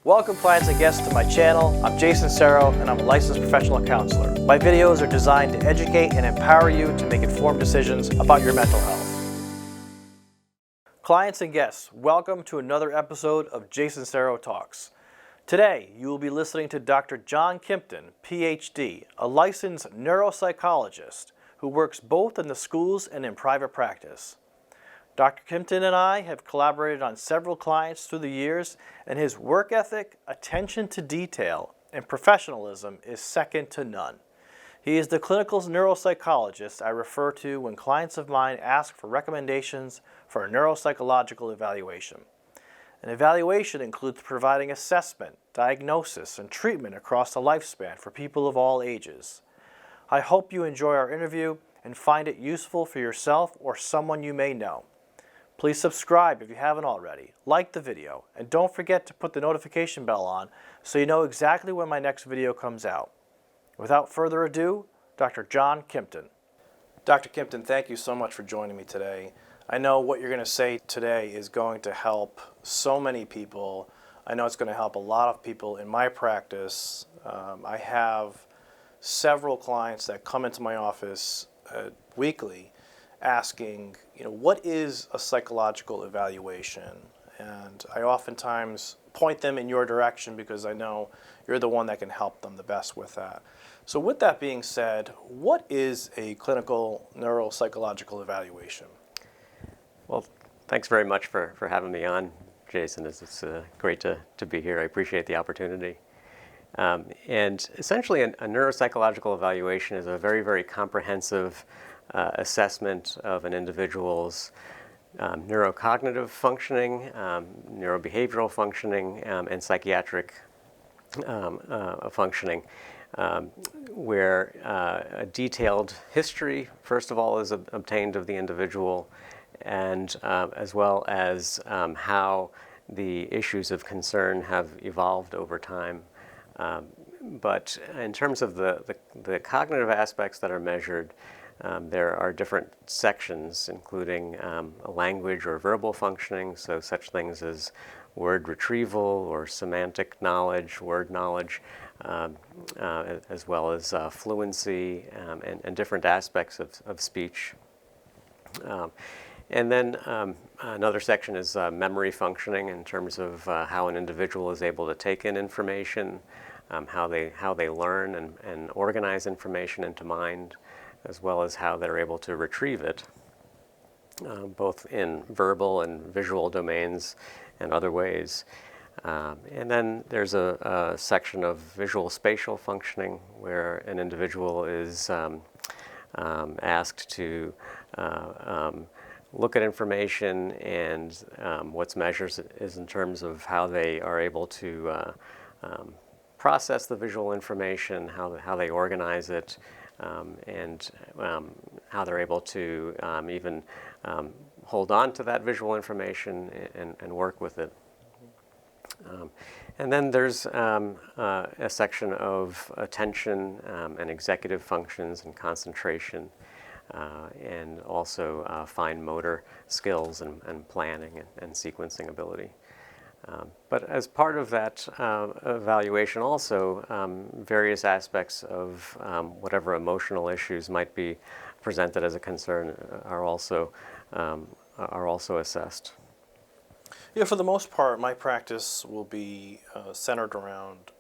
Welcome clients and guests to my channel. I'm Jason Serro and I'm a licensed professional counselor. My videos are designed to educate and empower you to make informed decisions about your mental health. Clients and guests, welcome to another episode of Jason Serro Talks. Today, you will be listening to Dr. Jon Kimpton, Ph.D., a licensed neuropsychologist who works both in the schools and in private practice. Dr. Kimpton and I have collaborated on several clients through the years, and his work ethic, attention to detail, and professionalism is second to none. He is the clinical neuropsychologist I refer to when clients of mine ask for recommendations for a neuropsychological evaluation. An evaluation includes providing assessment, diagnosis, and treatment across the lifespan for people of all ages. I hope you enjoy our interview and find it useful for yourself or someone you may know. Please subscribe if you haven't already, like the video, and don't forget to put the notification bell on so you know exactly when my next video comes out. Without further ado, Dr. Jon Kimpton. Dr. Kimpton, thank you so much for joining me today. I know what you're going to say today is going to help so many people. I know it's going to help a lot of people in my practice. I have several clients that come into my office weekly asking, what is a psychological evaluation? And I oftentimes point them in your direction because I know you're the one that can help them the best with that. So with that being said, what is a clinical neuropsychological evaluation? Well, thanks very much for having me on, Jason. It's great to be here. I appreciate the opportunity. And essentially, a neuropsychological evaluation is a very, very comprehensive assessment of an individual's neurocognitive functioning, neurobehavioral functioning, and psychiatric functioning, where a detailed history, first of all, is obtained of the individual, and as well as how the issues of concern have evolved over time. But in terms of the cognitive aspects that are measured, there are different sections, including language or verbal functioning, so such things as word retrieval or semantic knowledge, word knowledge, as well as fluency and different aspects of speech. And then another section is memory functioning in terms of how an individual is able to take in information, how they learn and organize information into mind, as well as how they're able to retrieve it, both in verbal and visual domains and other ways. And then there's a section of visual spatial functioning where an individual is asked to look at information, and what's measured is in terms of how they are able to process the visual information, how they organize it, and how they're able to even hold on to that visual information and work with it. And then there's a section of attention and executive functions and concentration, and also fine motor skills and planning and sequencing ability. But as part of that evaluation also, various aspects of whatever emotional issues might be presented as a concern are also assessed. Yeah, for the most part, my practice will be centered around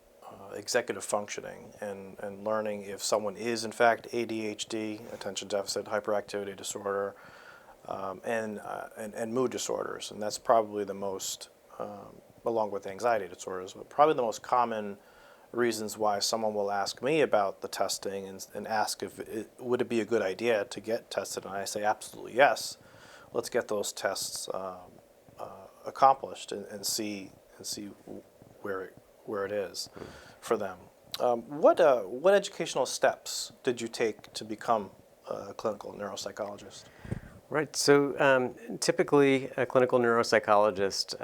executive functioning and learning if someone is in fact ADHD, attention deficit hyperactivity disorder, and mood disorders, and that's probably the most, along with anxiety disorders, but probably the most common reasons why someone will ask me about the testing and ask if would it be a good idea to get tested, and I say absolutely yes. Let's get those tests accomplished and see where it is for them. What educational steps did you take to become a clinical neuropsychologist? Right. So typically, a clinical neuropsychologist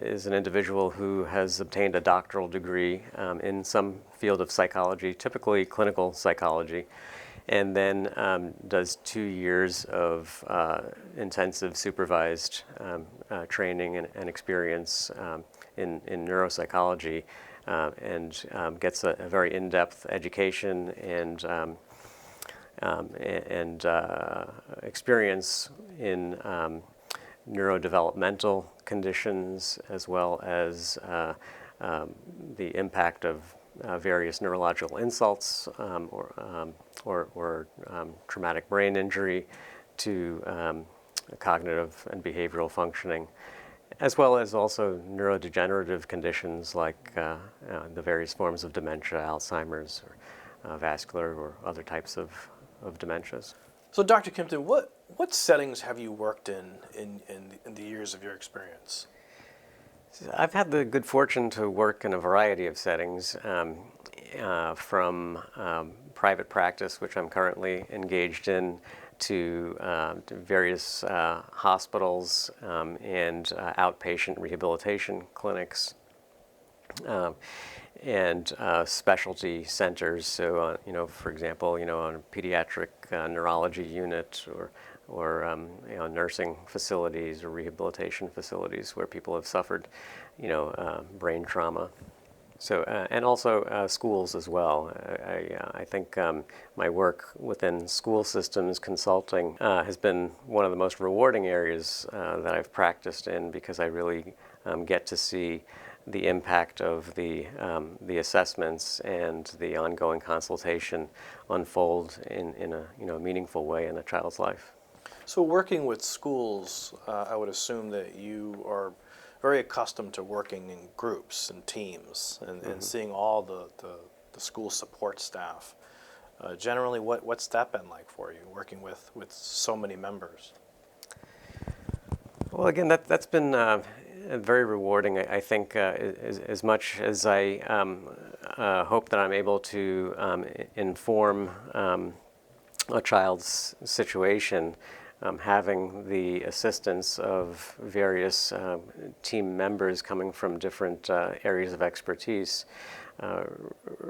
is an individual who has obtained a doctoral degree in some field of psychology, typically clinical psychology, and then does 2 years of intensive supervised training and experience in neuropsychology, and gets a very in-depth education and experience in neurodevelopmental conditions, as well as the impact of various neurological insults or traumatic brain injury to cognitive and behavioral functioning, as well as also neurodegenerative conditions like the various forms of dementia, Alzheimer's, or vascular or other types of dementias. So, Dr. Kimpton, what settings have you worked in the years of your experience? I've had the good fortune to work in a variety of settings, from private practice, which I'm currently engaged in, to various hospitals and outpatient rehabilitation clinics, and specialty centers. So, for example, on a pediatric neurology unit, or nursing facilities or rehabilitation facilities where people have suffered, brain trauma. So, and also schools as well. I think my work within school systems consulting has been one of the most rewarding areas that I've practiced in, because I really get to see the impact of the assessments and the ongoing consultation unfold in a meaningful way in a child's life. So, working with schools, I would assume that you are very accustomed to working in groups and teams, and seeing all the school support staff. Generally, what's that been like for you, working with so many members? Well, again, that's been very rewarding. I think as much as I hope that I'm able to inform a child's situation, having the assistance of various team members coming from different areas of expertise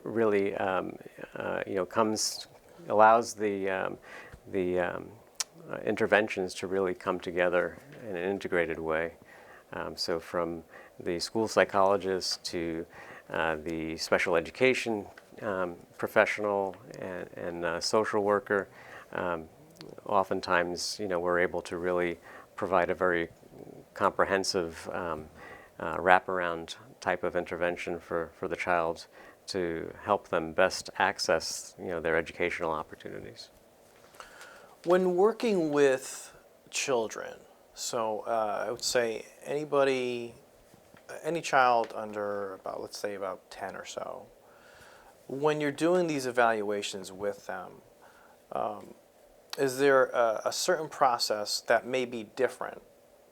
really allows the interventions to really come together in an integrated way. So from the school psychologist to the special education professional and social worker, oftentimes, we're able to really provide a very comprehensive wraparound type of intervention for the child to help them best access, their educational opportunities. When working with children, so I would say any child under about, let's say, about 10 or so, when you're doing these evaluations with them, is there a certain process that may be different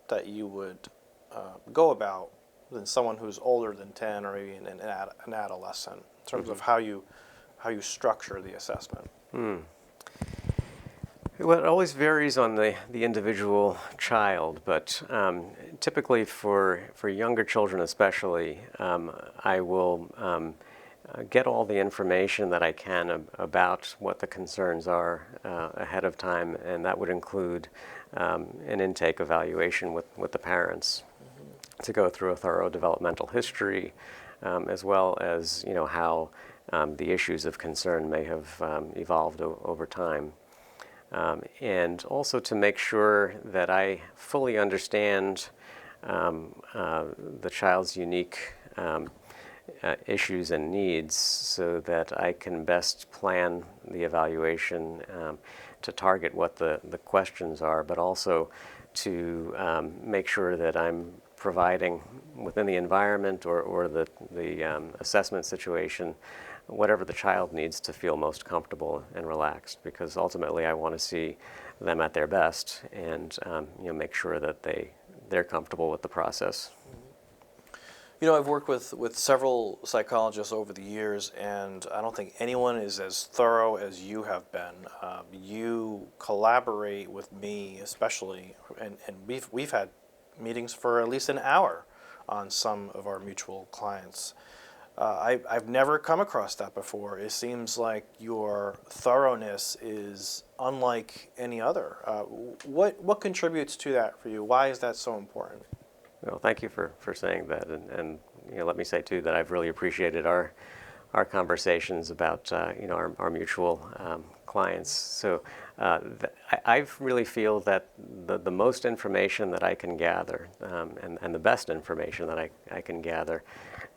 that you would go about than someone who's older than 10 or maybe an adolescent, in terms of how you structure the assessment? Well, it always varies on the individual child, but typically for younger children especially, I will get all the information that I can about what the concerns are ahead of time, and that would include an intake evaluation with the parents to go through a thorough developmental history, as well as how the issues of concern may have evolved over time. And also to make sure that I fully understand the child's unique issues and needs, so that I can best plan the evaluation to target what the questions are, but also to make sure that I'm providing within the environment or the assessment situation whatever the child needs to feel most comfortable and relaxed, because ultimately I want to see them at their best and make sure that they're comfortable with the process. I've worked with several psychologists over the years, and I don't think anyone is as thorough as you have been. You collaborate with me especially, and we've had meetings for at least an hour on some of our mutual clients. I've never come across that before. It seems like your thoroughness is unlike any other. What contributes to that for you? Why is that so important? Well, thank you for saying that, and let me say too that I've really appreciated our conversations about our mutual clients. So I really feel that the most information that I can gather, and the best information that I can gather,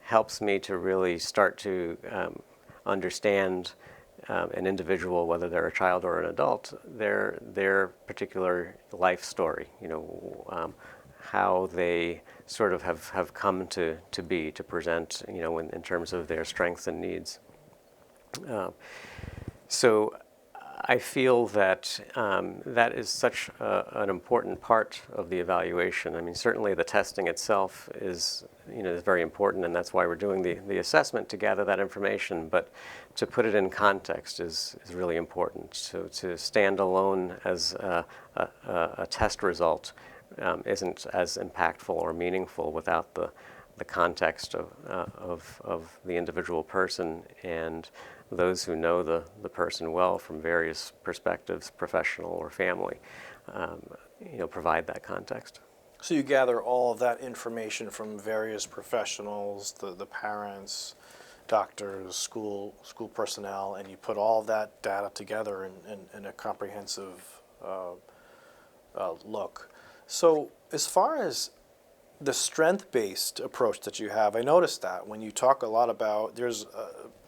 helps me to really start to understand an individual, whether they're a child or an adult, their particular life story. How they sort of have come to be, to present, in terms of their strengths and needs. So I feel that that is such an important part of the evaluation. I mean, certainly the testing itself is very important, and that's why we're doing the assessment, to gather that information. But to put it in context is really important. So to stand alone as a test result isn't as impactful or meaningful without the context of the individual person and those who know the person well from various perspectives, professional or family, provide that context. So you gather all of that information from various professionals, the parents, doctors, school personnel, and you put all of that data together in a comprehensive look. So as far as the strength-based approach that you have, I noticed that when you talk a lot about, there's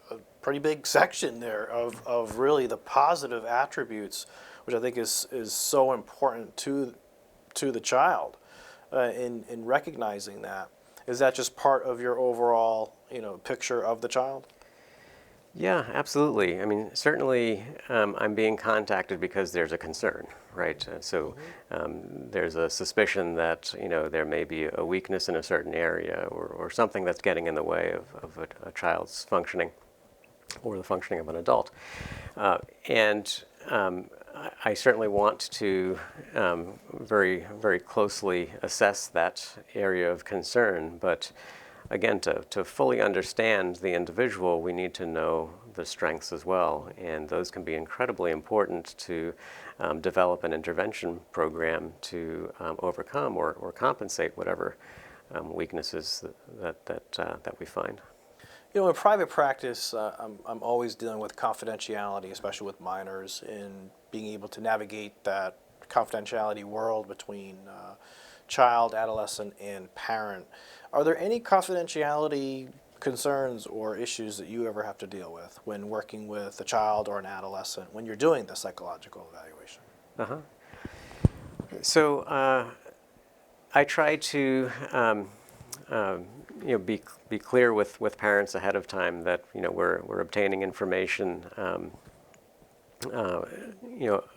a pretty big section there of really the positive attributes, which I think is so important to the child in recognizing that. Is that just part of your overall picture of the child? Yeah, absolutely. I mean, certainly I'm being contacted because there's a concern, right? So there's a suspicion that, there may be a weakness in a certain area or something that's getting in the way of a child's functioning or the functioning of an adult. And I certainly want to very, very closely assess that area of concern, but again, to fully understand the individual, we need to know the strengths as well, and those can be incredibly important to develop an intervention program to overcome or compensate whatever weaknesses that we find. In private practice, I'm always dealing with confidentiality, especially with minors, and being able to navigate that confidentiality world between child, adolescent, and parent. Are there any confidentiality concerns or issues that you ever have to deal with when working with a child or an adolescent when you're doing the psychological evaluation? So I try to be clear with parents ahead of time that we're obtaining information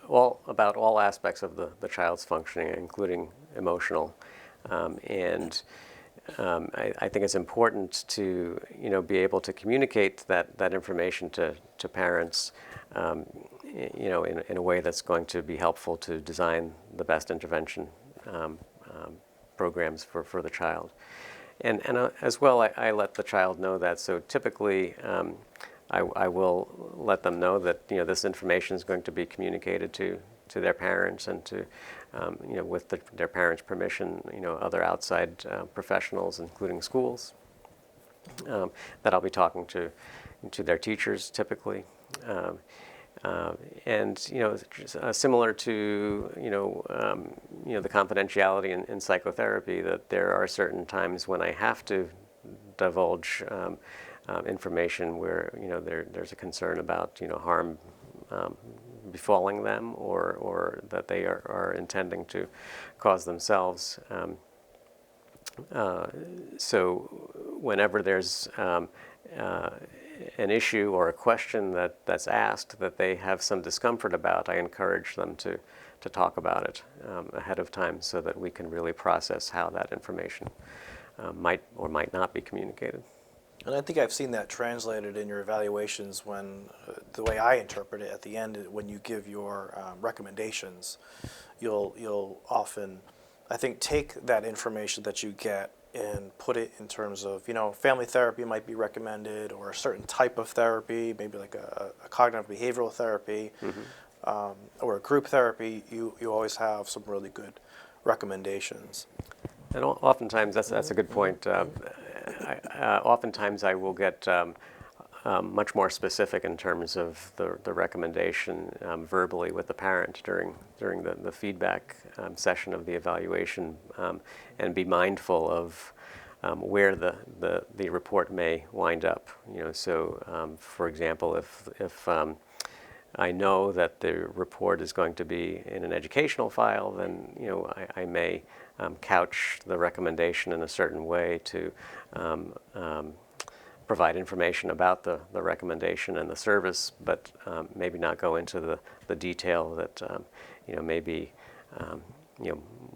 all about all aspects of the child's functioning, including emotional, and I think it's important to be able to communicate that information to parents in a way that's going to be helpful to design the best intervention programs for the child. And as well, I let the child know that. So typically, I will let them know that this information is going to be communicated to their parents and to with their parents' permission, other outside professionals, including schools, that I'll be talking to their teachers typically. And similar to the confidentiality in psychotherapy, that there are certain times when I have to divulge information where there's a concern about harm befalling them or that they are intending to cause themselves. So whenever there's an issue or a question that's asked that they have some discomfort about, I encourage them to talk about it ahead of time so that we can really process how that information might or might not be communicated. And I think I've seen that translated in your evaluations when, the way I interpret it at the end, when you give your recommendations, you'll often, I think, take that information that you get and put it in terms of, family therapy might be recommended, or a certain type of therapy, maybe like a cognitive behavioral therapy, or a group therapy. You always have some really good recommendations. And oftentimes, that's a good point. Oftentimes I will get much more specific in terms of the recommendation verbally with the parent during the feedback session of the evaluation, and be mindful of where the report may wind up. So for example, if I know that the report is going to be in an educational file, then I may couch the recommendation in a certain way to provide information about the recommendation and the service, but maybe not go into the detail that may be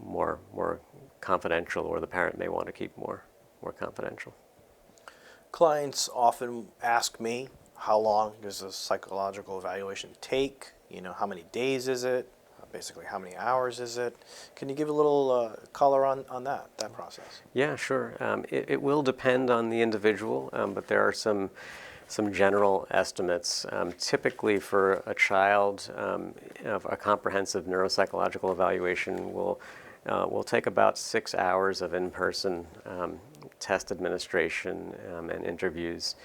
more confidential, or the parent may want to keep more confidential. Clients often ask me, how long does a psychological evaluation take? How many days is it? Basically, how many hours is it? Can you give a little color on that process? Yeah, sure. It will depend on the individual, but there are some general estimates. Typically, for a child, a comprehensive neuropsychological evaluation will take about 6 hours of in-person test administration and interviews.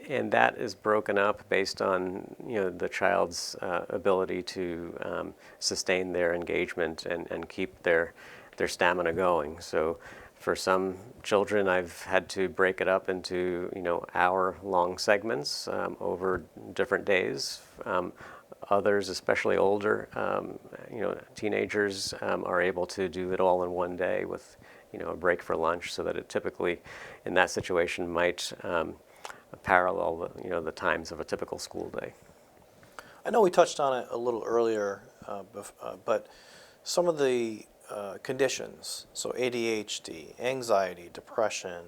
And that is broken up based on the child's ability to sustain their engagement and keep their stamina going. So for some children, I've had to break it up into hour-long segments over different days. Others, especially older, teenagers, are able to do it all in one day with a break for lunch, so that it typically, in that situation, might parallel the times of a typical school day. I know we touched on it a little earlier, but some of the conditions, so ADHD, anxiety, depression,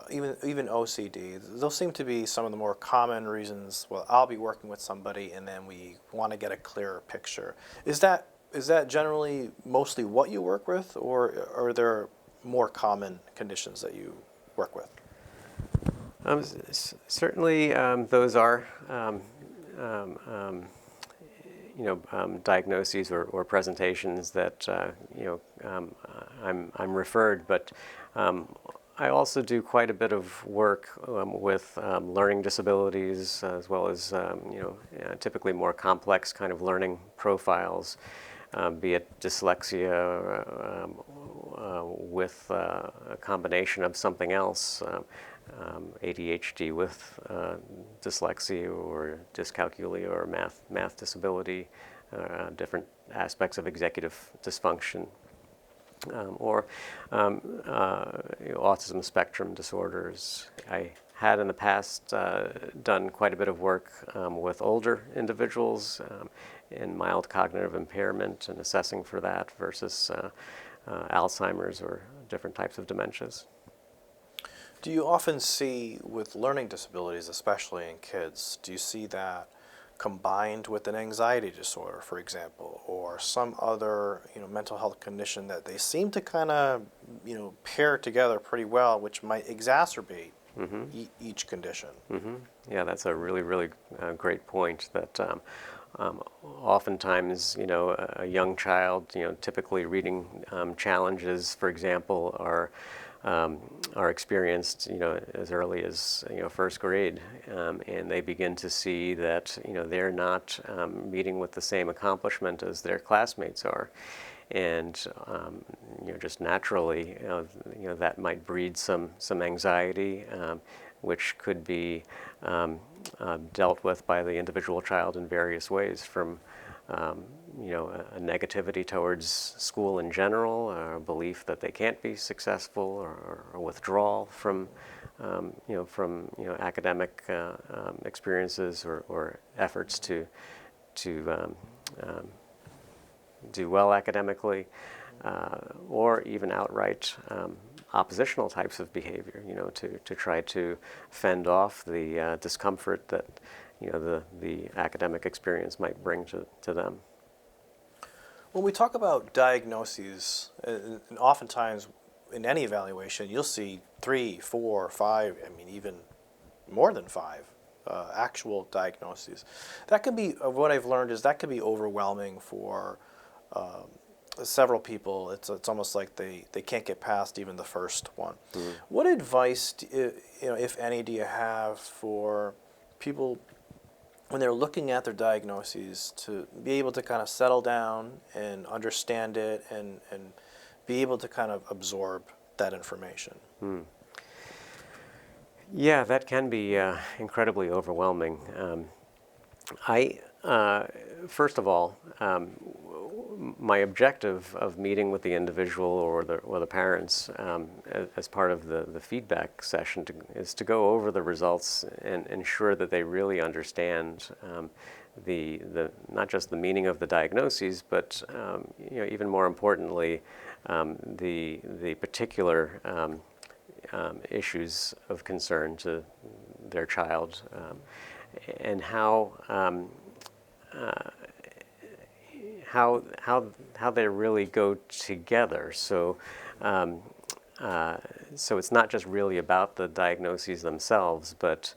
even OCD, those seem to be some of the more common reasons. Well, I'll be working with somebody and then we want to get a clearer picture. Is that generally mostly what you work with, or are there more common conditions that you work with? Certainly, those are diagnoses or presentations that I'm referred, but I also do quite a bit of work with learning disabilities, as well as typically more complex kind of learning profiles, be it dyslexia with a combination of something else. ADHD with dyslexia, or dyscalculia, or math disability, different aspects of executive dysfunction, or autism spectrum disorders. I had in the past done quite a bit of work with older individuals in mild cognitive impairment and assessing for that versus Alzheimer's or different types of dementias. Do you often see with learning disabilities, especially in kids, do you see that combined with an anxiety disorder, for example, or some other mental health condition that they seem to kind of pair together pretty well, which might exacerbate each condition? Mm-hmm. Yeah, that's a really great point. That oftentimes a young child, typically reading challenges, for example, are experienced, as early as first grade, and they begin to see that they're not meeting with the same accomplishment as their classmates are, and just naturally, that might breed some negativity, which could be dealt with by the individual child in various ways, from a negativity towards school in general, a belief that they can't be successful, or withdrawal from academic experiences, or efforts to do well academically, or even outright oppositional types of behavior, to try to fend off the discomfort that the academic experience might bring to them. When we talk about diagnoses, and oftentimes in any evaluation, you'll see 3, 4, 5, even more than 5 actual diagnoses. That can be, what I've learned is that can be overwhelming for several people, it's almost like they can't get past even the first one. Mm. What advice, if any, do you have for people when they're looking at their diagnoses to be able to kind of settle down and understand it and be able to kind of absorb that information? Mm. Yeah, that can be incredibly overwhelming. First of all, my objective of meeting with the individual or the parents as part of the feedback session is to go over the results and ensure that they really understand the not just the meaning of the diagnoses, but even more importantly, the particular issues of concern to their child, and how they really go together. So so it's not just really about the diagnoses themselves, but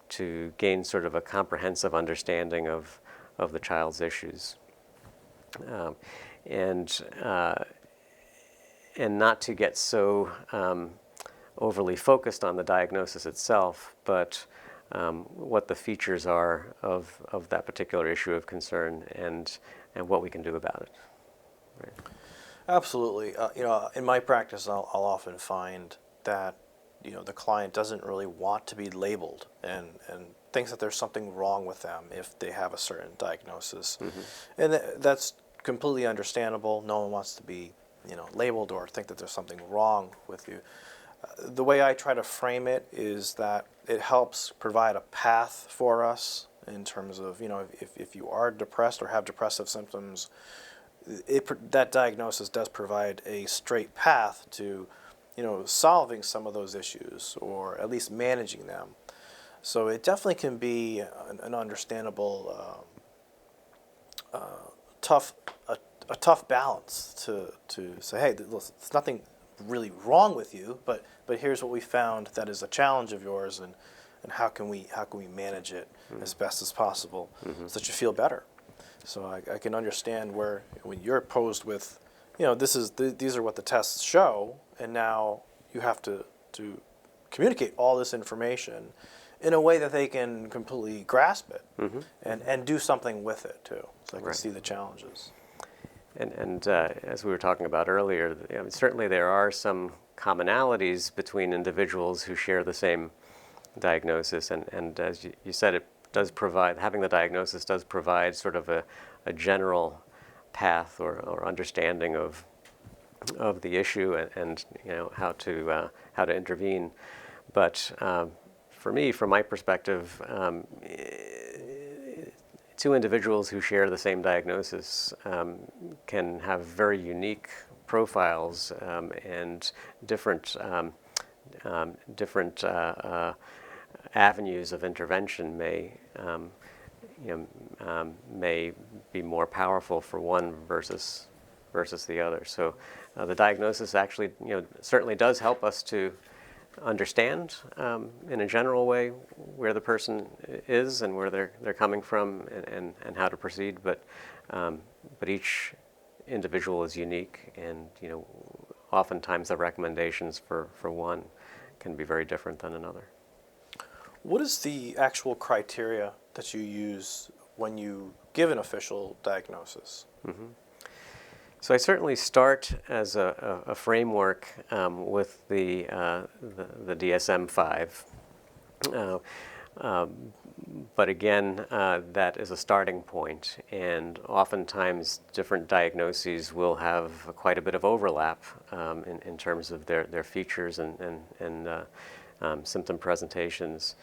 to gain sort of a comprehensive understanding of the child's issues, and not to get so overly focused on the diagnosis itself, but what the features are of that particular issue of concern and what we can do about it. Right. Absolutely. In my practice, I'll often find that the client doesn't really want to be labeled and thinks that there's something wrong with them if they have a certain diagnosis. Mm-hmm. And that's completely understandable. No one wants to be labeled or think that there's something wrong with you. The way I try to frame it is that it helps provide a path for us in terms of, if you are depressed or have depressive symptoms, that diagnosis does provide a straight path to, solving some of those issues or at least managing them. So it definitely can be an understandable, a tough balance to say, hey, there's nothing really wrong with you, but here's what we found that is a challenge of yours, and how can we manage it as best as possible so that you feel better. So I can understand when you're posed with, these are what the tests show, and now you have to communicate all this information in a way that they can completely grasp it and do something with it too, so I can see the challenges. And as we were talking about earlier, certainly there are some commonalities between individuals who share the same diagnosis, and as you said, it does provide, having the diagnosis does provide sort of a general path or understanding of the issue and how to intervene. But for me, from my perspective, two individuals who share the same diagnosis can have very unique profiles and different avenues of intervention may be more powerful for one versus the other. So the diagnosis actually certainly does help us to understand in a general way where the person is and where they're coming from and how to proceed, but each individual is unique, and oftentimes the recommendations for one can be very different than another. What is the actual criteria that you use when you give an official diagnosis? Mm-hmm. So I certainly start as a framework with the DSM-5, but again, that is a starting point, and oftentimes different diagnoses will have quite a bit of overlap in terms of their features and symptom presentations.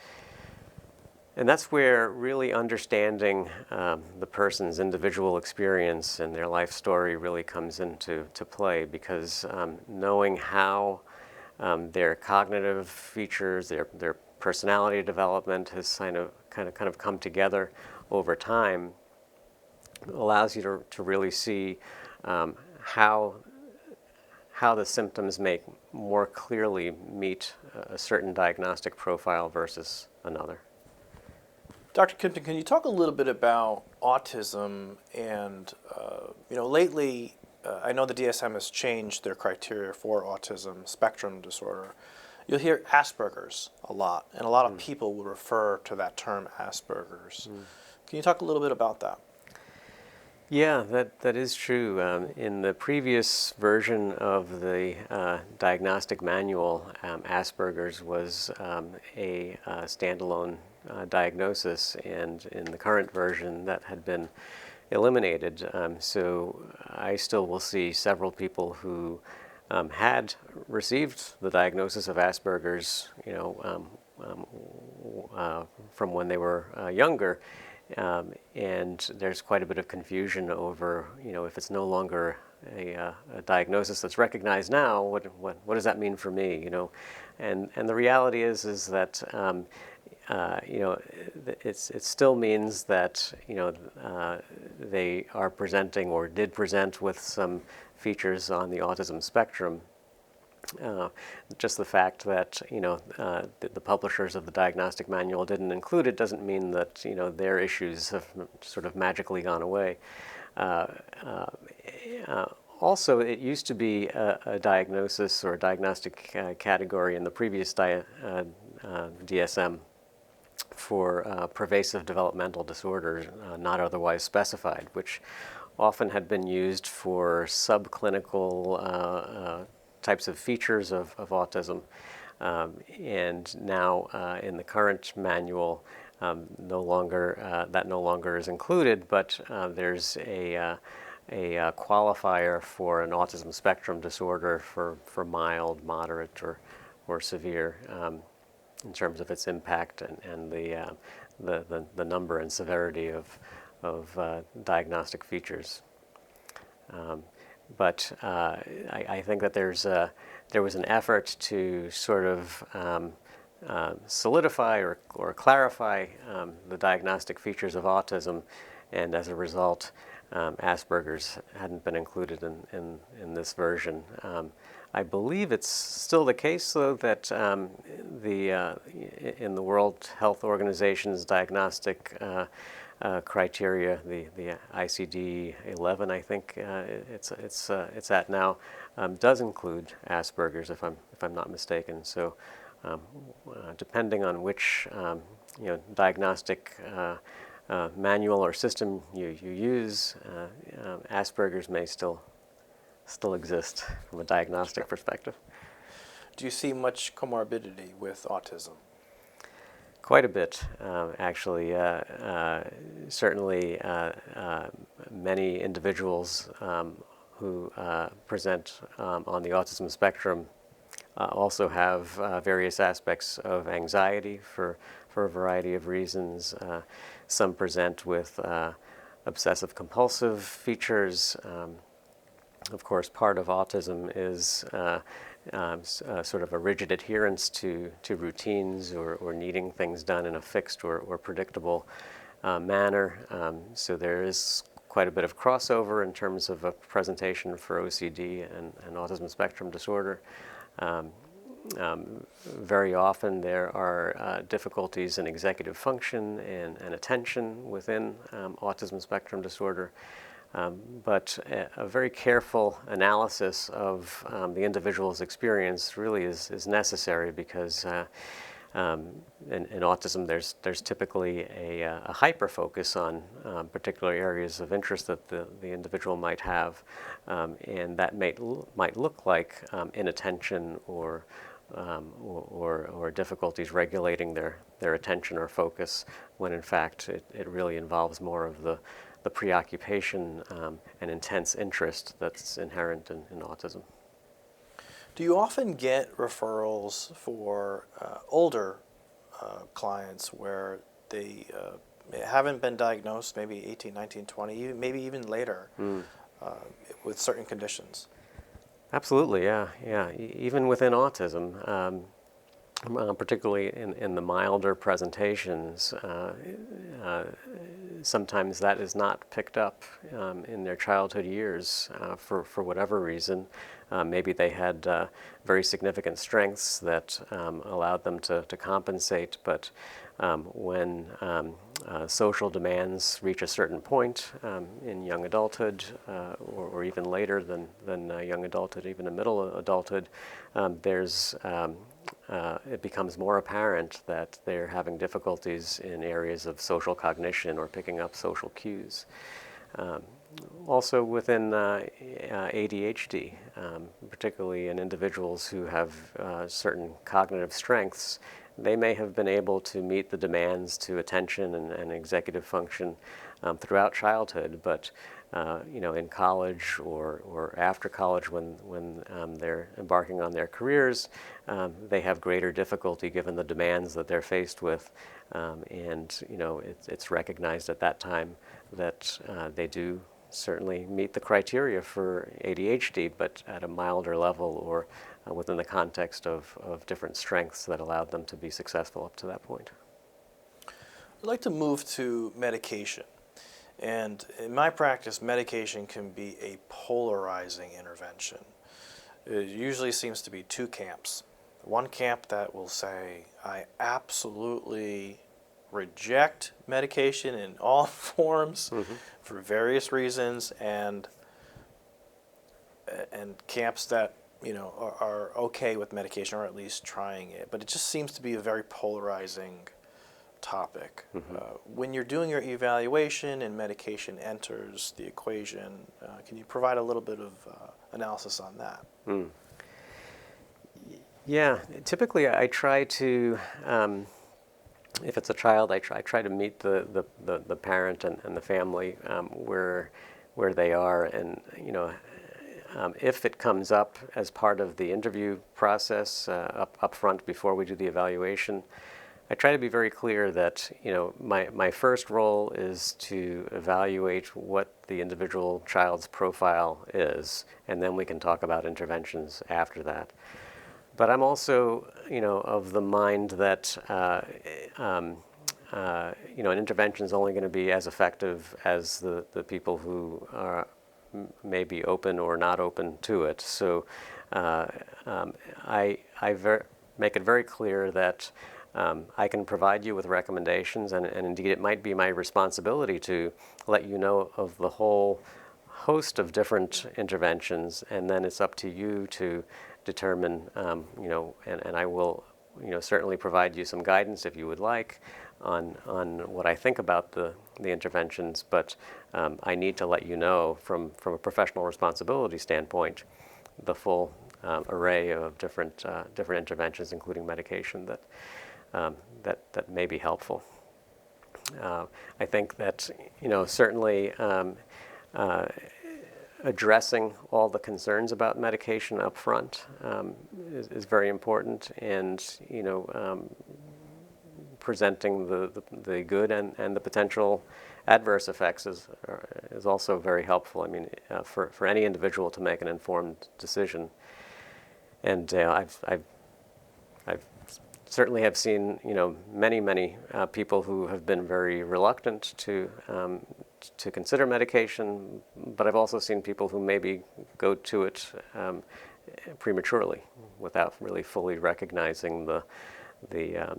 And that's where really understanding the person's individual experience and their life story really comes into play, because knowing how their cognitive features, their personality development has kind of come together over time allows you to really see how the symptoms may more clearly meet a certain diagnostic profile versus another. Dr. Kimpton, can you talk a little bit about autism and, lately I know the DSM has changed their criteria for autism spectrum disorder. You'll hear Asperger's a lot, and a lot of people will refer to that term Asperger's. Can you talk a little bit about that? Yeah, that is true. In the previous version of the diagnostic manual, Asperger's was a standalone diagnosis, and in the current version that had been eliminated. So I still will see several people who had received the diagnosis of Asperger's, from when they were younger. And there's quite a bit of confusion over, if it's no longer a diagnosis that's recognized now, what does that mean for me, And the reality is that, it still means that, they are presenting or did present with some features on the autism spectrum. Just the fact that the publishers of the diagnostic manual didn't include it doesn't mean that their issues have sort of magically gone away. Also, it used to be a diagnosis or a diagnostic category in the previous DSM for pervasive developmental disorders not otherwise specified, which often had been used for subclinical types of features of autism. And now in the current manual, no longer is included, but there's a qualifier for an autism spectrum disorder for mild, moderate, or severe in terms of its impact and the number and severity of diagnostic features. But I think that there was an effort to sort of solidify or clarify the diagnostic features of autism, and as a result, Asperger's hadn't been included in this version. I believe it's still the case, though, that in the World Health Organization's diagnostic criteria, the ICD-11, I think it's at now, does include Asperger's, if I'm not mistaken. So, depending on which diagnostic manual or system you use, Asperger's may still exist from a diagnostic perspective. Do you see much comorbidity with autism? Quite a bit, actually. Certainly, many individuals who present on the autism spectrum also have various aspects of anxiety for a variety of reasons. Some present with obsessive compulsive features. Of course, part of autism is sort of a rigid adherence to routines or needing things done in a fixed or predictable manner. So there is quite a bit of crossover in terms of a presentation for OCD and autism spectrum disorder. Very often there are difficulties in executive function and attention within autism spectrum disorder. But a very careful analysis of the individual's experience really is necessary, because in autism there's typically a hyper-focus on particular areas of interest that the individual might have, and that might look like inattention or difficulties regulating their attention or focus, when in fact it really involves more of the preoccupation and intense interest that's inherent in autism. Do you often get referrals for older clients where they haven't been diagnosed, maybe 18, 19, 20, maybe even later, with certain conditions? Absolutely, yeah. Even within autism, particularly in the milder presentations, sometimes that is not picked up in their childhood years for whatever reason. Maybe they had very significant strengths that allowed them to compensate, but when social demands reach a certain point in young adulthood, or even later than young adulthood, even in middle adulthood, it becomes more apparent that they're having difficulties in areas of social cognition or picking up social cues. Also within ADHD, particularly in individuals who have certain cognitive strengths, they may have been able to meet the demands to attention and executive function throughout childhood, but in college or after college, when they're embarking on their careers, they have greater difficulty given the demands that they're faced with, and it's recognized at that time that they do certainly meet the criteria for ADHD, but at a milder level or within the context of different strengths that allowed them to be successful up to that point. I'd like to move to medication. And in my practice, medication can be a polarizing intervention. It usually seems to be two camps. One camp that will say, I absolutely reject medication in all forms for various reasons, and camps that are okay with medication, or at least trying it. But it just seems to be a very polarizing topic. When you're doing your evaluation and medication enters the equation, can you provide a little bit of analysis on that? Yeah, typically I try to, if it's a child, I try to meet the parent and the family where they are, and if it comes up as part of the interview process up front before we do the evaluation, I try to be very clear that my first role is to evaluate what the individual child's profile is, and then we can talk about interventions after that. But I'm also of the mind that an intervention is only going to be as effective as the people who may be open or not open to it. So I make it very clear that I can provide you with recommendations, and indeed it might be my responsibility to let you know of the whole host of different interventions, and then it's up to you to determine, and I will certainly provide you some guidance if you would like on what I think about the interventions, but I need to let you know from a professional responsibility standpoint the full array of different interventions, including medication, that may be helpful. I think that certainly addressing all the concerns about medication up front is very important, and presenting the good and the potential adverse effects is also very helpful. I mean, for any individual to make an informed decision. And I've certainly have seen many people who have been very reluctant to consider medication, but I've also seen people who maybe go to it prematurely without really fully recognizing the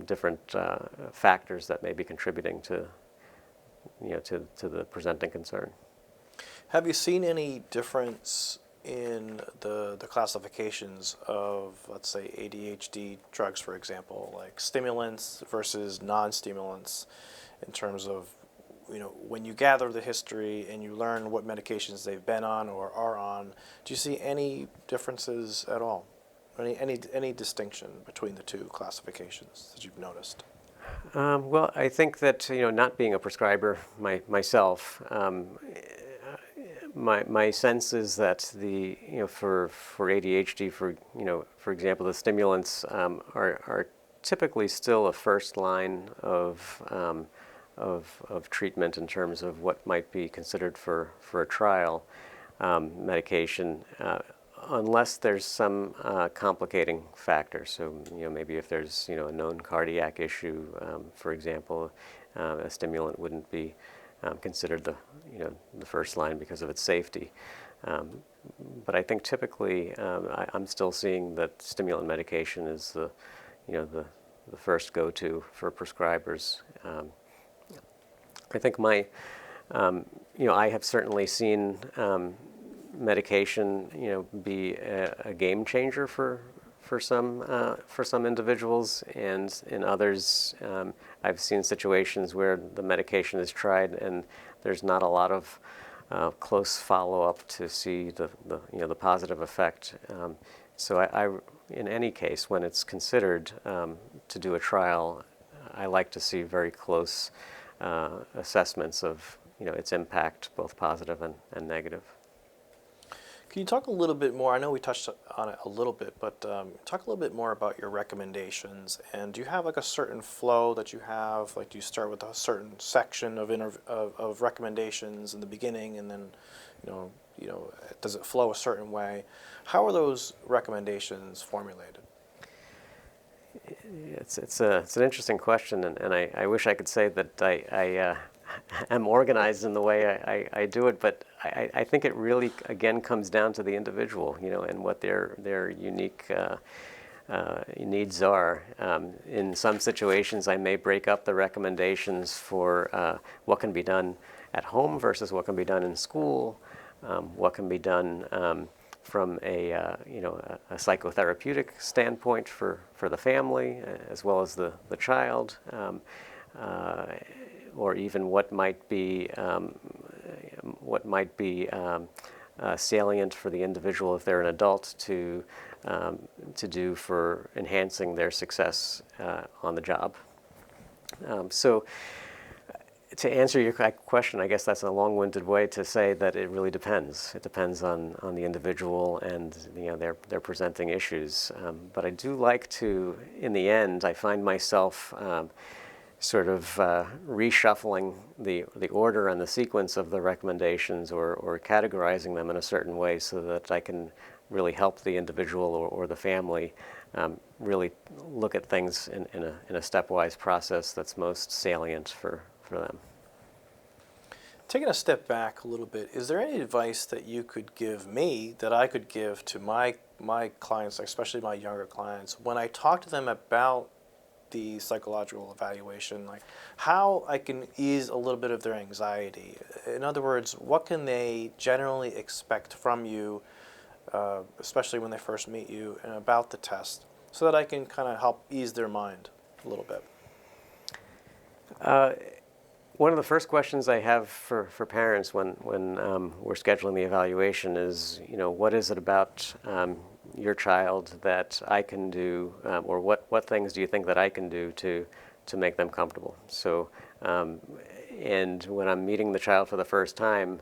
different factors that may be contributing to the presenting concern. Have you seen any difference in the classifications of, let's say, ADHD drugs, for example, like stimulants versus non-stimulants, in terms of, when you gather the history and you learn what medications they've been on or are on, do you see any differences at all? Any distinction between the two classifications that you've noticed? Well, I think that, not being a prescriber myself, my sense is that for ADHD, for example, the stimulants are typically still a first line of treatment in terms of what might be considered for a trial medication. unless there's some complicating factor. So, maybe if there's, a known cardiac issue, for example, a stimulant wouldn't be considered the first line because of its safety. But I think typically I'm still seeing that stimulant medication is the first go-to for prescribers. I think I have certainly seen medication, be a game changer for some individuals, and in others, I've seen situations where the medication is tried and there's not a lot of close follow-up to see the positive effect. So I, in any case, when it's considered to do a trial, I like to see very close assessments of its impact, both positive and negative. Can you talk a little bit more? I know we touched on it a little bit, but talk a little bit more about your recommendations. And do you have like a certain flow that you have? Like, do you start with a certain section of recommendations in the beginning, and then, does it flow a certain way? How are those recommendations formulated? It's an interesting question, and I wish I could say that I am organized in the way I do it, but I think it really, again, comes down to the individual, and what their unique needs are. In some situations, I may break up the recommendations for what can be done at home versus what can be done in school, what can be done from a psychotherapeutic standpoint for the family as well as the child, or even what might be salient for the individual if they're an adult to do for enhancing their success on the job. So to answer your question, I guess that's a long-winded way to say that it really depends. It depends on the individual and their presenting issues. But I do like to, in the end, I find myself sort of reshuffling the order and the sequence of the recommendations, or categorizing them in a certain way so that I can really help the individual or the family really look at things in a stepwise process that's most salient for them. Taking a step back a little bit, is there any advice that you could give me that I could give to my clients, especially my younger clients, when I talk to them about the psychological evaluation, like how I can ease a little bit of their anxiety? In other words, what can they generally expect from you, especially when they first meet you, and about the test, so that I can kind of help ease their mind a little bit? One of the first questions I have for parents when we're scheduling the evaluation is, what is it about your child that I can do, or what things do you think that I can do to make them comfortable? So, and when I'm meeting the child for the first time,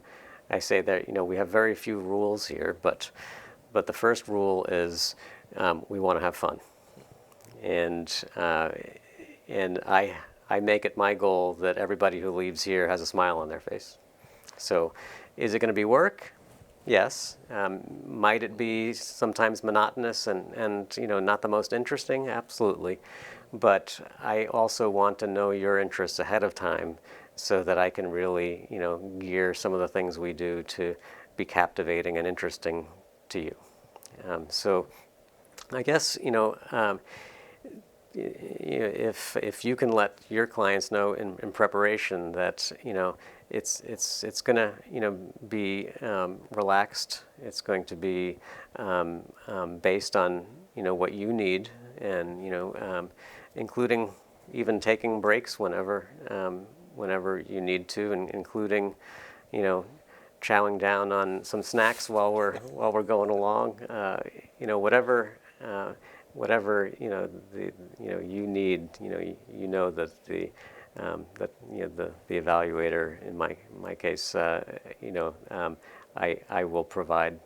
I say that we have very few rules here, but the first rule is we want to have fun, and I make it my goal that everybody who leaves here has a smile on their face. So, is it going to be work? Yes. Might it be sometimes monotonous and not the most interesting? Absolutely. But I also want to know your interests ahead of time so that I can really gear some of the things we do to be captivating and interesting to you. So I guess if you can let your clients know in preparation that it's going to be relaxed, it's going to be based on what you need, and including even taking breaks whenever you need to, and including chowing down on some snacks while we're going along, whatever you need, that the evaluator, in my case, I will provide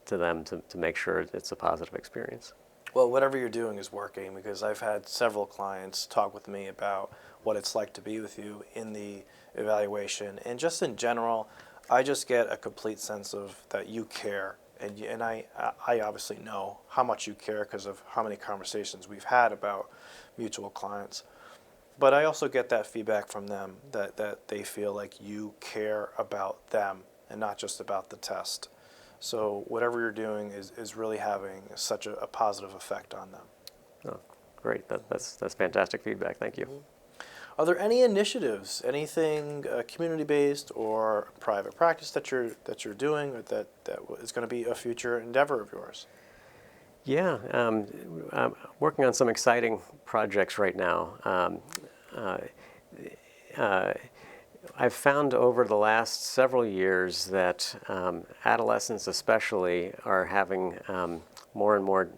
to them to make sure it's a positive experience. Well, whatever you're doing is working, because I've had several clients talk with me about what it's like to be with you in the evaluation, and just in general, I just get a complete sense of that you care and I obviously know how much you care because of how many conversations we've had about mutual clients. But I also get that feedback from them that they feel like you care about them and not just about the test. So whatever you're doing is really having such a positive effect on them. Oh, great. That's fantastic feedback. Thank you. Are there any initiatives, anything community-based or private practice that you're doing, or that is going to be a future endeavor of yours? Yeah, I'm working on some exciting projects right now. I've found over the last several years that adolescents especially are having more and more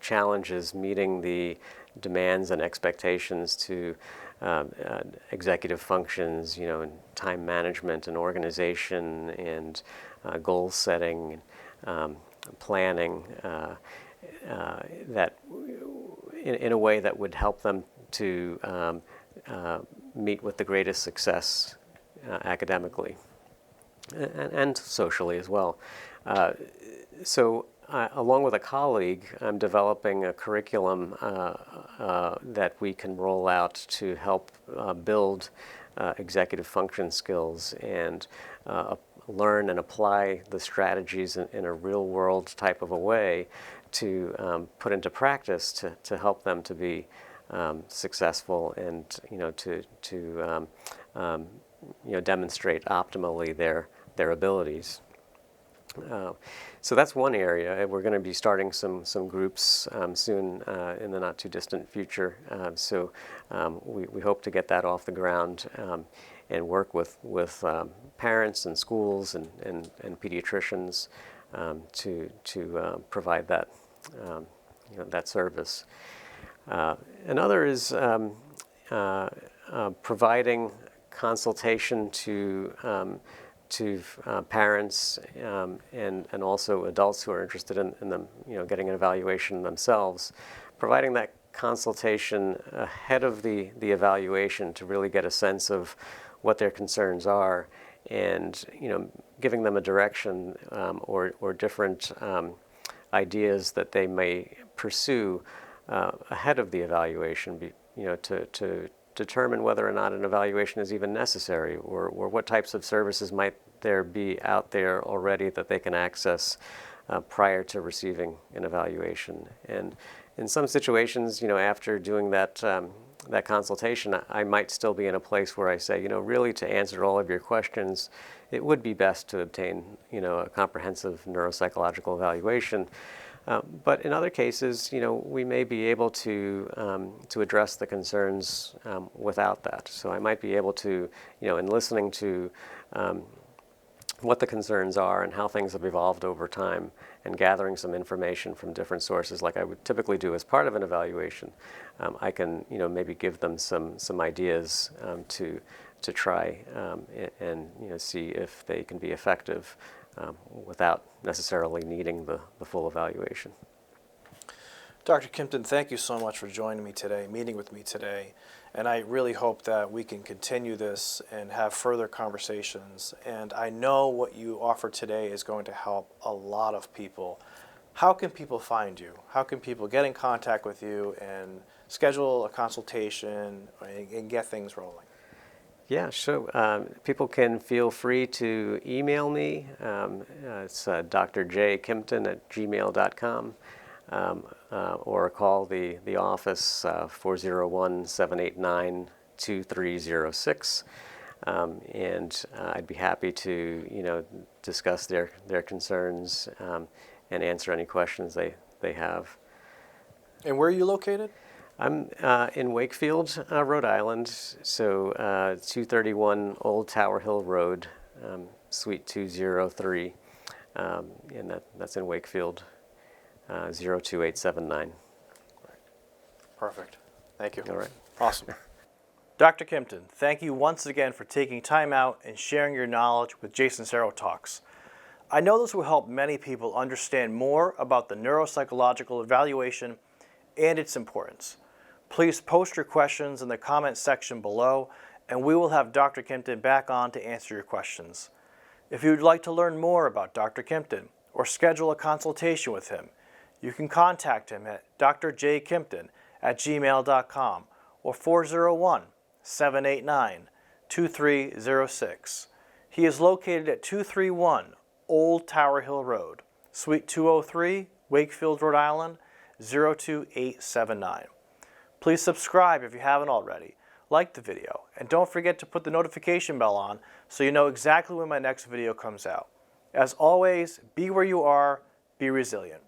challenges meeting the demands and expectations to executive functions, and time management and organization and goal setting, planning, that in a way that would help them to meet with the greatest success academically and socially as well. So along with a colleague, I'm developing a curriculum that we can roll out to help build executive function skills and learn and apply the strategies in a real-world type of a way to put into practice to help them to be successful and to demonstrate optimally their abilities. So that's one area. We're going to be starting some groups soon in the not too distant future. So we hope to get that off the ground and work with parents and schools and pediatricians to provide that that service. Another is providing consultation to parents and also adults who are interested in them, getting an evaluation themselves, providing that consultation ahead of the evaluation to really get a sense of what their concerns are, and giving them a direction or different ideas that they may pursue ahead of the evaluation, to determine whether or not an evaluation is even necessary, or what types of services might there be out there already that they can access prior to receiving an evaluation. And in some situations, after doing that consultation, I might still be in a place where I say, really to answer all of your questions, it would be best to obtain, a comprehensive neuropsychological evaluation. But in other cases, we may be able to address the concerns without that. So I might be able to, in listening to what the concerns are and how things have evolved over time, and gathering some information from different sources, like I would typically do as part of an evaluation, I can, maybe give them some ideas to try and see if they can be effective without necessarily needing the full evaluation. Dr. Kimpton, thank you so much for joining me today, meeting with me today. And I really hope that we can continue this and have further conversations. And I know what you offer today is going to help a lot of people. How can people find you? How can people get in contact with you and schedule a consultation and get things rolling? Yeah, sure. People can feel free to email me. It's drjkimpton@gmail.com. Or call the office 401-789-2306, and I'd be happy to discuss their concerns and answer any questions they have. And where are you located? I'm in Wakefield, Rhode Island, so 231 Old Tower Hill Road, Suite 203, and that's in Wakefield. 02879. Perfect. Thank you. All right. Awesome. Dr. Kimpton, thank you once again for taking time out and sharing your knowledge with Jason Serro Talks. I know this will help many people understand more about the neuropsychological evaluation and its importance. Please post your questions in the comment section below, and we will have Dr. Kimpton back on to answer your questions. If you would like to learn more about Dr. Kimpton or schedule a consultation with him, you can contact him at drjkimpton@gmail.com or 401-789-2306. He is located at 231 Old Tower Hill Road, Suite 203, Wakefield, Rhode Island, 02879. Please subscribe if you haven't already, like the video, and don't forget to put the notification bell on so you know exactly when my next video comes out. As always, be where you are, be resilient.